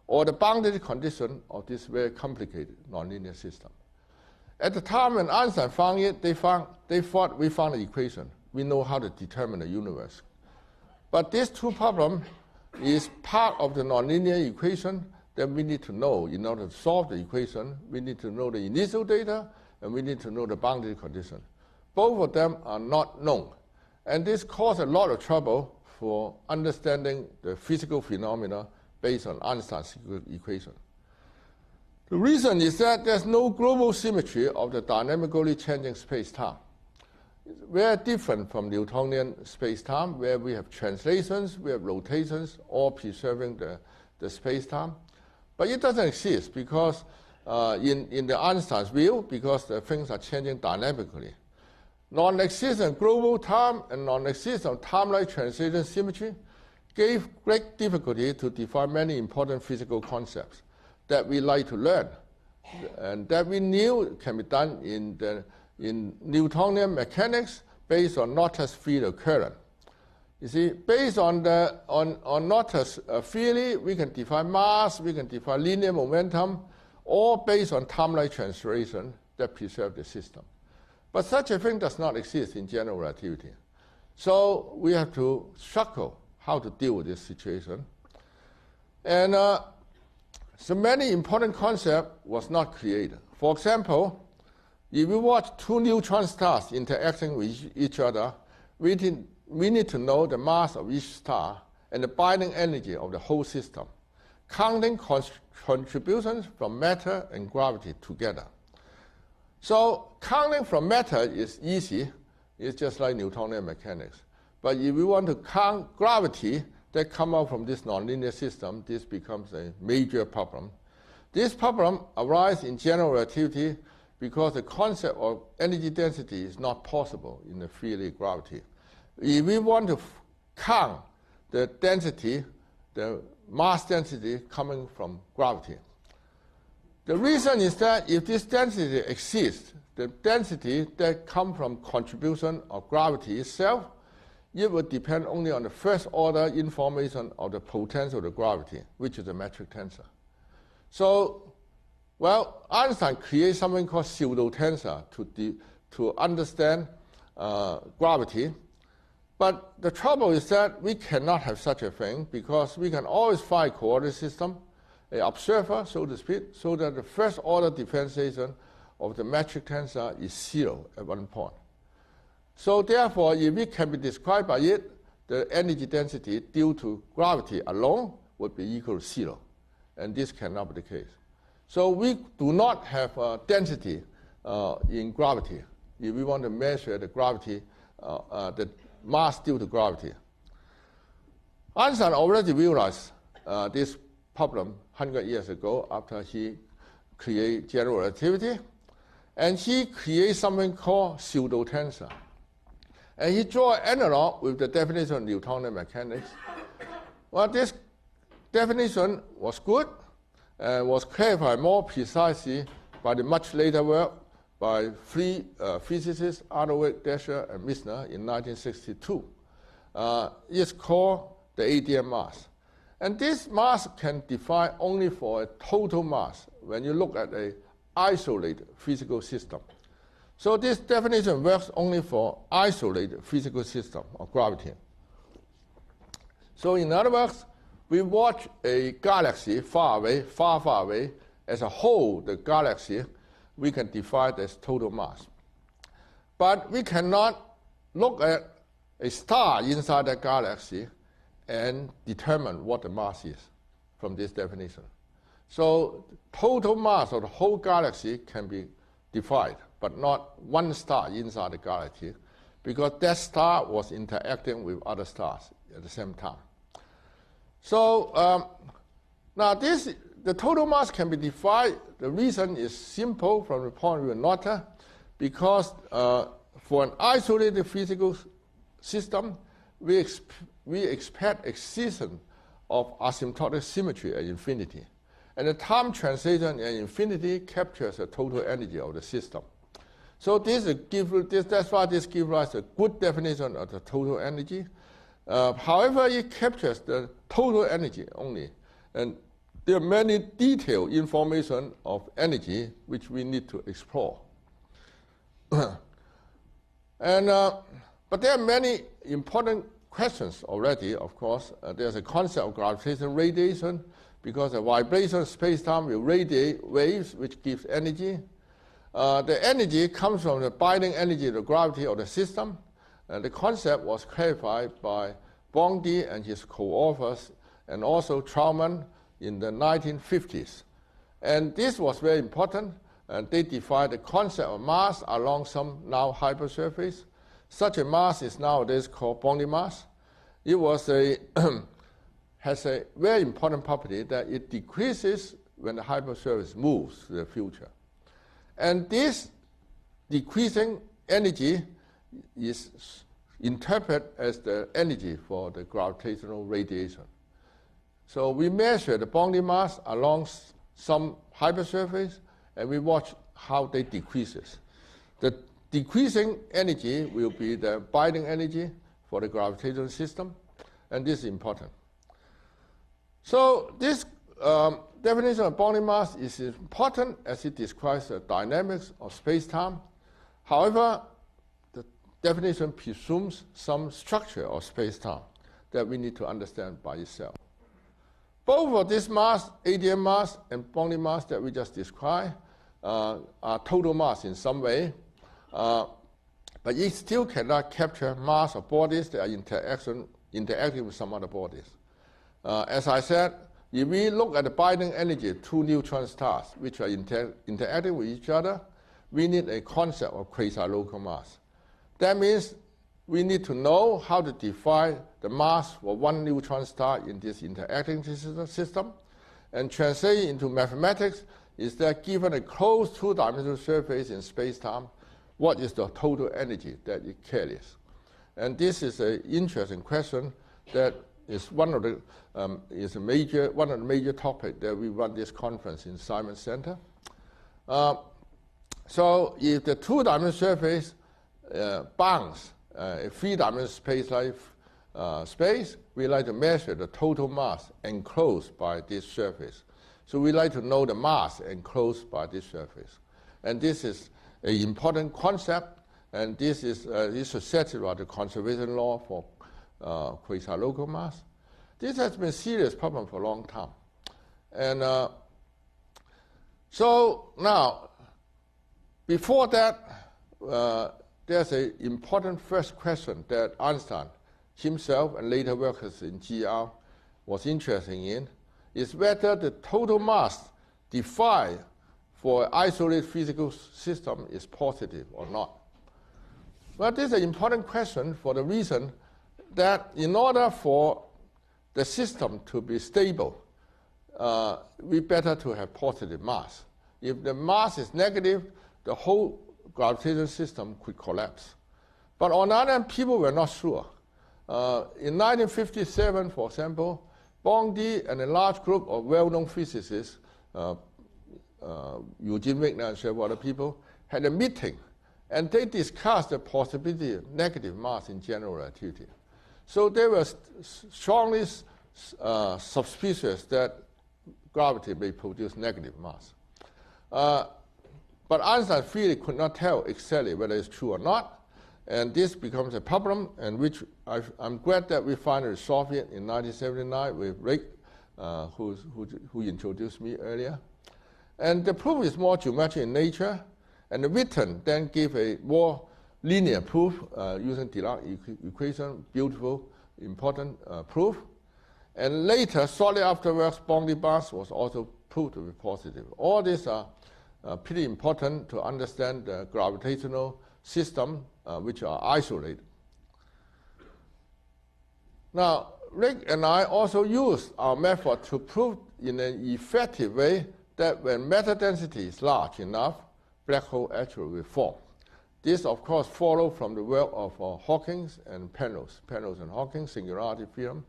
or the boundary condition of this very complicated nonlinear system. At the time when Einstein found it, they thought we found the equation. We know how to determine the universe. But these two problems is part of the nonlinear equation that we need to know in order to solve the equation. We need to know the initial data, and we need to know the boundary condition. Both of them are not known. And this caused a lot of trouble for understanding the physical phenomena based on Einstein's equation. The reason is that there's no global symmetry of the dynamically changing space-time. It's very different from Newtonian space-time, where we have translations, we have rotations, all preserving the space-time. But it doesn't exist because in the Einstein's view, because the things are changing dynamically. Non-existent global time and non-existent time-like translation symmetry gave great difficulty to define many important physical concepts that we like to learn, and that we knew can be done in Newtonian mechanics based on Noether's field of current. You see, based on Noether's theory, we can define mass, we can define linear momentum, all based on time-like translation that preserve the system. But such a thing does not exist in general relativity. So we have to struggle how to deal with this situation. And so many important concepts was not created. For example, if we watch two neutron stars interacting with each other, we need to know the mass of each star and the binding energy of the whole system, counting contributions from matter and gravity together. So counting from matter is easy. It's just like Newtonian mechanics. But if we want to count gravity that come out from this nonlinear system, this becomes a major problem. This problem arises in general relativity because the concept of energy density is not possible in the field of gravity. If we want to count the density, the mass density coming from gravity, the reason is that if this density exists, the density that comes from contribution of gravity itself, it would depend only on the first order information of the potential of the gravity, which is the metric tensor. So, well, Einstein created something called pseudo tensor to understand gravity. But the trouble is that we cannot have such a thing because we can always find a coordinate system, an observer, so to speak, so that the first order differentiation of the metric tensor is 0 at one point. So therefore, if it can be described by it, the energy density due to gravity alone would be equal to 0. And this cannot be the case. So we do not have density in gravity if we want to measure the gravity, the mass due to gravity. Einstein already realized this problem 100 years ago after he created general relativity. And he created something called pseudo-tensor. And he drew an analog with the definition of Newtonian mechanics. Well, this definition was good, was clarified more precisely by the much later work by three physicists, Arnold, Dasher, and Misner in 1962. It's called the ADM mass. And this mass can define only for a total mass when you look at an isolated physical system. So this definition works only for isolated physical system of gravity. So in other words, we watch a galaxy far away, far, far away. As a whole, the galaxy, we can define it as total mass. But we cannot look at a star inside the galaxy and determine what the mass is from this definition. So total mass of the whole galaxy can be defined, but not one star inside the galaxy, because that star was interacting with other stars at the same time. So now the total mass can be defined. The reason is simple from the point of view of Noether, because for an isolated physical system, we expect existence of asymptotic symmetry at infinity. And the time translation at infinity captures the total energy of the system. So that's why this gives us a good definition of the total energy. However, it captures the total energy only. And there are many detailed information of energy which we need to explore. But there are many important questions already, of course. There's a concept of gravitational radiation, because the vibration of space-time will radiate waves which gives energy. The energy comes from the binding energy of the gravity of the system. And the concept was clarified by Bondi and his co-authors, and also Trauman in the 1950s. And this was very important. And they defined the concept of mass along some now hypersurface. Such a mass is nowadays called Bondi mass. It was has a very important property that it decreases when the hypersurface moves to the future. And this decreasing energy is interpreted as the energy for the gravitational radiation. So we measure the Bondi mass along some hypersurface, and we watch how they decreases. The decreasing energy will be the binding energy for the gravitational system, and this is important. So this definition of Bondi mass is important as it describes the dynamics of space-time. However, the definition presumes some structure of space-time that we need to understand by itself. Both of this mass, ADM mass and Bondi mass that we just described, are total mass in some way, but it still cannot capture mass of bodies that are interacting with some other bodies. As I said, if we look at the binding energy of two neutron stars which are interacting with each other, we need a concept of quasi-local mass. That means we need to know how to define the mass for one neutron star in this interacting system, and translate it into mathematics is that given a closed two-dimensional surface in space-time, what is the total energy that it carries? And this is an interesting question that is one of the major topics that we run this conference in Simon Center. So if the two-dimensional surface bounds a three-dimensional space-like space, we like to measure the total mass enclosed by this surface. So we like to know the mass enclosed by this surface. And this is an important concept, and this is satisfied by the conservation law for quasi-local mass. This has been a serious problem for a long time. And so now, before that, there's an important first question that Einstein himself and later workers in GR was interested in, is whether the total mass defined for an isolated physical system is positive or not. Well, this is an important question for the reason that in order for the system to be stable, we better to have positive mass. If the mass is negative, the whole gravitational system could collapse. But on the other hand, people were not sure. In 1957, for example, Bondi and a large group of well-known physicists, Eugene Wigner and several other people, had a meeting, and they discussed the possibility of negative mass in general relativity. So they were strongly suspicious that gravity may produce negative mass. But Einstein's theory could not tell exactly whether it's true or not, and this becomes a problem, and which I'm glad that we finally solved it in 1979 with Rick, who introduced me earlier. And the proof is more geometric in nature, and the Witten then gave a more linear proof using Dirac equation, beautiful, important proof. And later, shortly afterwards, Bondi mass was also proved to be positive. All these are pretty important to understand the gravitational system, which are isolated. Now, Rick and I also used our method to prove in an effective way that when matter density is large enough, black hole actually will form. This, of course, follows from the work of Hawking and Penrose and Hawking, singularity theorem.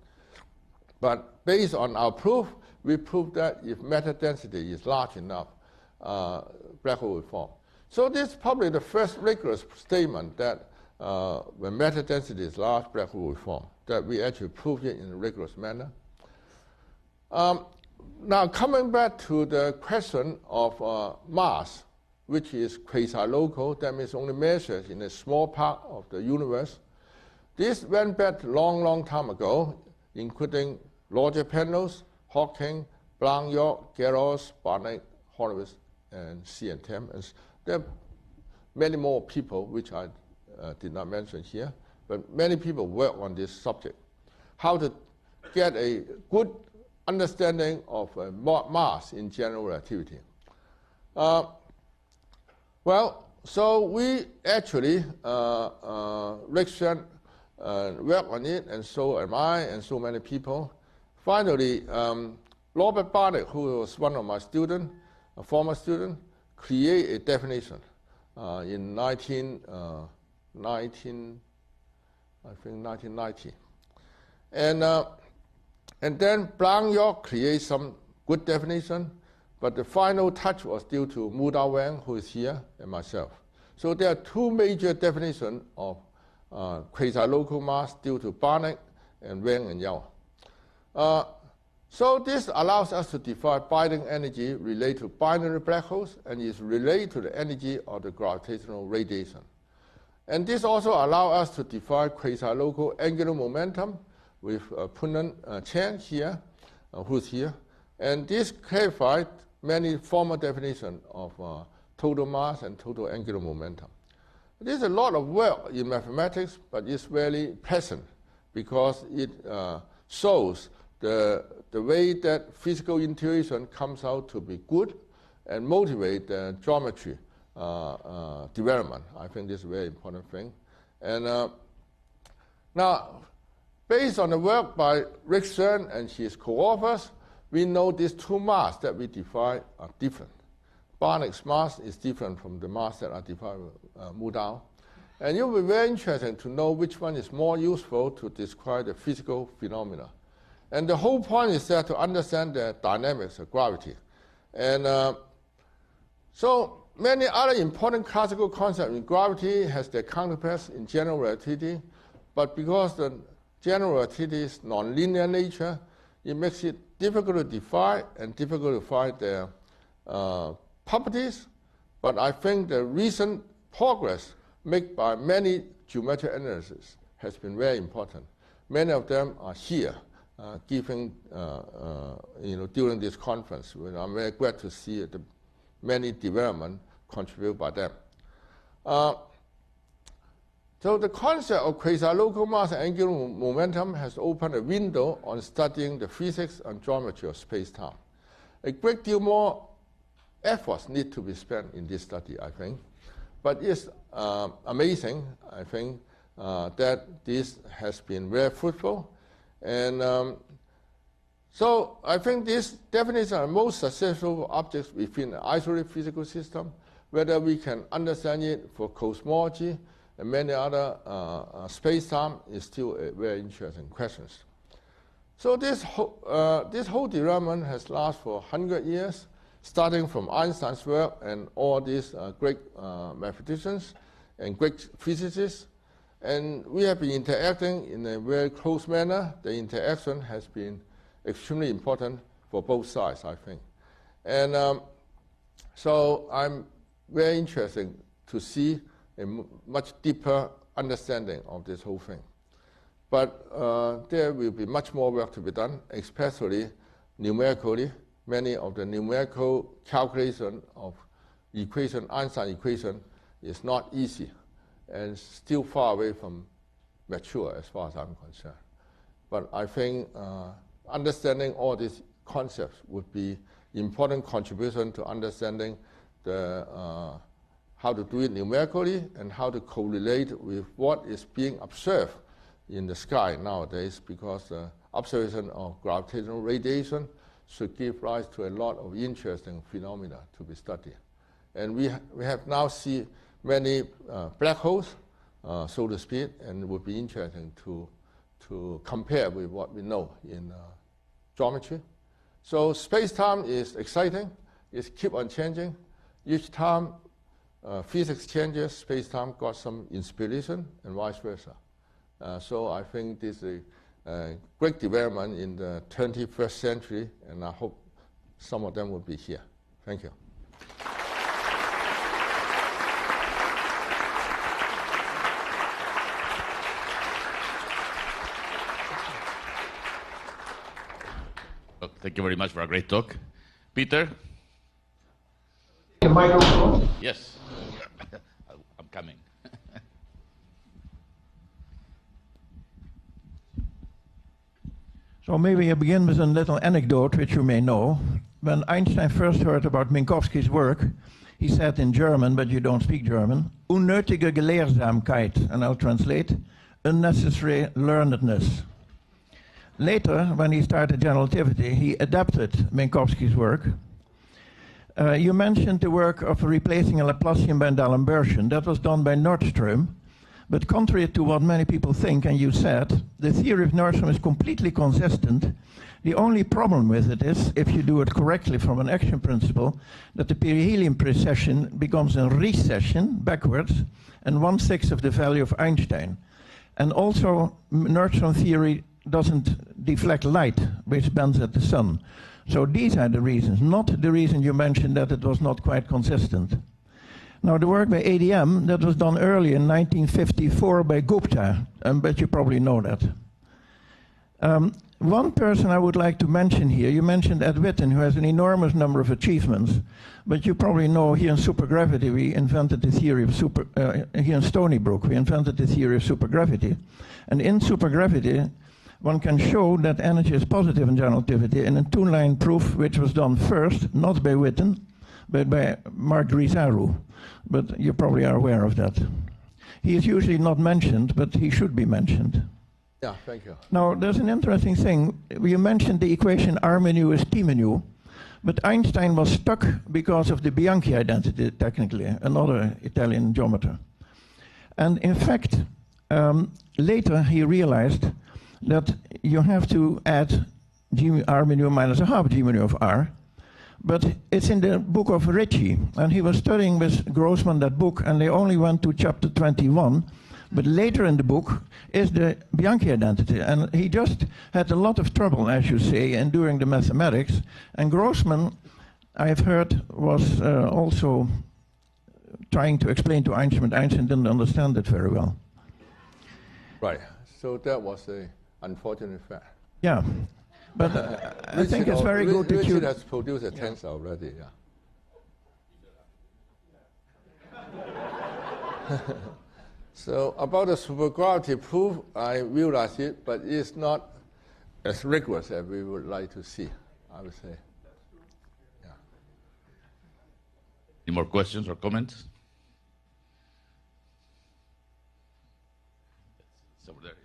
But based on our proof, we proved that if matter density is large enough, black hole will form. So this is probably the first rigorous statement that when matter density is large, black hole will form, that we actually proved it in a rigorous manner. Now, coming back to the question of mass, which is quasi-local, that means only measured in a small part of the universe. This went back a long, long time ago, including Roger Penrose, Hawking, Wang-Yau, Garros, Barnett, Horowitz, and C. and Tem. And there are many more people, which I did not mention here, but many people work on this subject. How to get a good understanding of mass in general relativity. Well, so we actually, Rick Shen worked on it, and so am I, and so many people. Finally, Robert Barnett, who was one of my students, a former student, created a definition in 1990. And then Wang-Yau created some good definition, but the final touch was due to Liu-Yau Wang, who is here, and myself. So there are two major definitions of quasi-local mass due to Barnett and Wang and Yau. So this allows us to define binding energy related to binary black holes and is related to the energy of the gravitational radiation. And this also allows us to define quasi-local angular momentum with Punnan Chen here, who's here. And this clarified many former definitions of total mass and total angular momentum. There's a lot of work in mathematics, but it's very pleasant because it shows the way that physical intuition comes out to be good and motivate the geometry development. I think this is a very important thing. And now, based on the work by Rick Shen and his co-authors, we know these two masses that we define are different. Barnett's mass is different from the mass that are defined with Liu-Yau. And it will be very interesting to know which one is more useful to describe the physical phenomena. And the whole point is that to understand the dynamics of gravity. And so many other important classical concepts in gravity has their counterparts in general relativity, but because the general relativity is nonlinear nature, it makes it difficult to define and difficult to find their properties. But I think the recent progress made by many geometric analysis has been very important. Many of them are here, given during this conference. I'm very glad to see the many developments contributed by them. So the concept of quasi-local mass and angular momentum has opened a window on studying the physics and geometry of space-time. A great deal more efforts need to be spent in this study, I think. But it's amazing, I think, that this has been very fruitful. And So I think these definitions are most successful for objects within an isolated physical system. Whether we can understand it for cosmology and many other space-time is still a very interesting question. So this whole development has lasted for 100 years, starting from Einstein's work and all these great mathematicians and great physicists. And we have been interacting in a very close manner. The interaction has been extremely important for both sides, I think. And so I'm very interested to see a much deeper understanding of this whole thing. But there will be much more work to be done, especially numerically. Many of the numerical calculation of Einstein equation is not easy and still far away from mature as far as I'm concerned. But I think understanding all these concepts would be important contribution to understanding how to do it numerically and how to correlate with what is being observed in the sky nowadays, because the observation of gravitational radiation should give rise to a lot of interesting phenomena to be studied. And we have now seen many black holes, so to speak, and it would be interesting to compare with what we know in geometry. So space-time is exciting. It keeps on changing. Each time physics changes, space-time got some inspiration and vice versa. So I think this is a great development in the 21st century, and I hope some of them will be here. Thank you. Well, thank you very much for a great talk. Peter? The microphone. Yes. I'm coming. So maybe I begin with a little anecdote which you may know. When Einstein first heard about Minkowski's work, he said in German, but you don't speak German, unnötige Gelehrsamkeit, and I'll translate, unnecessary learnedness. Later, when he started general relativity, he adapted Minkowski's work. You mentioned the work of replacing a Laplacian by D'Alembert. That was done by Nordström. But contrary to what many people think, and you said, the theory of Nordström is completely consistent. The only problem with it is, if you do it correctly from an action principle, that the perihelion precession becomes a recession backwards, and 1/6 of the value of Einstein. And also, Nordström theory doesn't deflect light, which bends at the sun. So these are the reasons, not the reason you mentioned that it was not quite consistent. Now, the work by ADM, that was done early in 1954 by Gupta, but you probably know that. One person I would like to mention here, you mentioned Ed Witten, who has an enormous number of achievements, but you probably know here in supergravity we invented the theory of here in Stony Brook, we invented the theory of supergravity. And in supergravity, one can show that energy is positive in general relativity in a two-line proof which was done first, not by Witten, but by Mark Grisaru. But you probably are aware of that. He is usually not mentioned, but he should be mentioned. Yeah, thank you. Now, there's an interesting thing. You mentioned the equation R mu is P mu, but Einstein was stuck because of the Bianchi identity, technically, another Italian geometer. And in fact, later he realized that you have to add R mu minus a half G mu of R. But it's in the book of Ricci, and he was studying with Grossman that book, and they only went to chapter 21. But later in the book is the Bianchi identity, and he just had a lot of trouble, as you say, in doing the mathematics. And Grossman, I've heard, was also trying to explain to Einstein, but Einstein didn't understand it very well. Right. So that was an unfortunate fact. Yeah. But I think it's very good that you... Richard has produced a tensor already, yeah. So about the supergravity proof, I realize it, but it's not as rigorous as we would like to see, I would say. Yeah. Any more questions or comments? It's over there.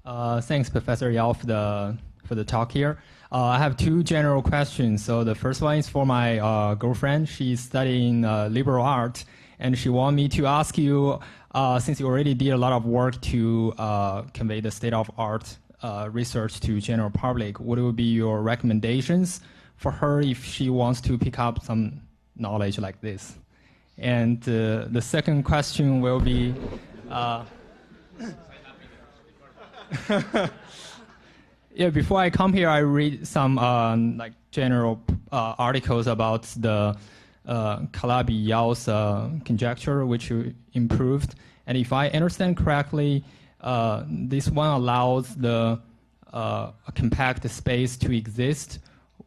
Thanks, Professor Yau, for the talk here. I have two general questions. So the first one is for my girlfriend. She's studying liberal art, and she wants me to ask you, since you already did a lot of work to convey the state of art research to general public, what would be your recommendations for her if she wants to pick up some knowledge like this? And the second question will be, yeah, before I come here, I read some like general articles about the Calabi-Yau's conjecture, which you improved. And if I understand correctly, this one allows the compact space to exist,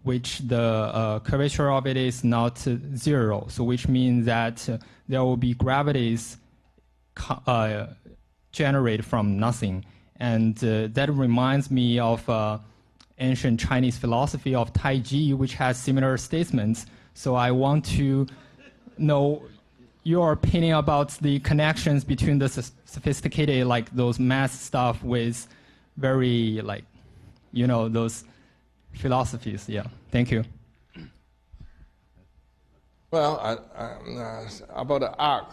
which the curvature of it is not zero. So which means that there will be gravities generated from nothing. And that reminds me of ancient Chinese philosophy of Taiji, which has similar statements. So I want to know your opinion about the connections between the sophisticated, like those math stuff, with very, like, you know, those philosophies. Yeah, thank you. Well, about the arc,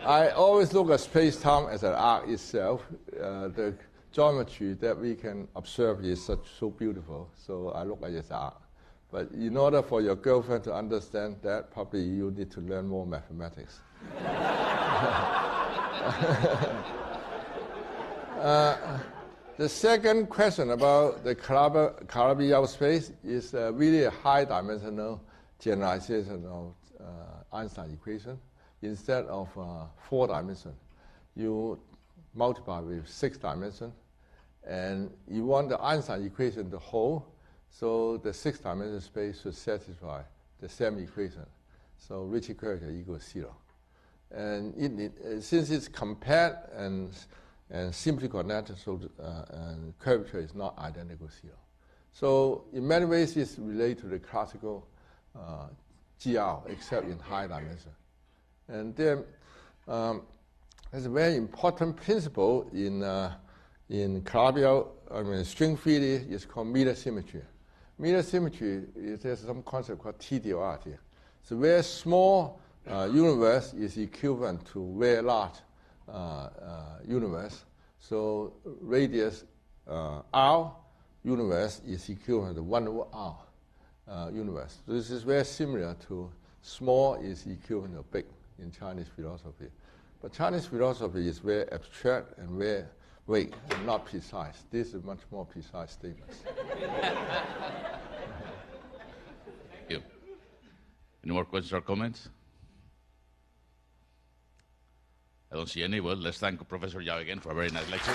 I always look at space-time as an arc itself. The geometry that we can observe is so beautiful, so I look at it as arc. But in order for your girlfriend to understand that, probably you need to learn more mathematics. The second question about the Calabi-Yau space is really a high-dimensional generalization of Einstein equation. Instead of 4 dimensions, you multiply with 6 dimensions, and you want the Einstein equation to hold, so the 6-dimensional space should satisfy the same equation. So Ricci curvature equals 0. And since it's compact and simply connected, so and curvature is not identical to 0. So in many ways, it's related to the classical GR, except in high dimension. And then there's a very important principle in Calabi-Yau, string theory, is called meter symmetry. Meter symmetry, there's some concept called TDOR here. So very small universe is equivalent to very large universe. So radius R universe is equivalent to 1 over R universe. So this is very similar to small is equivalent to big in Chinese philosophy. But Chinese philosophy is very abstract and very vague and not precise. This is much more precise statements. Thank you. Any more questions or comments? I don't see any. Well, let's thank Professor Yau again for a very nice lecture.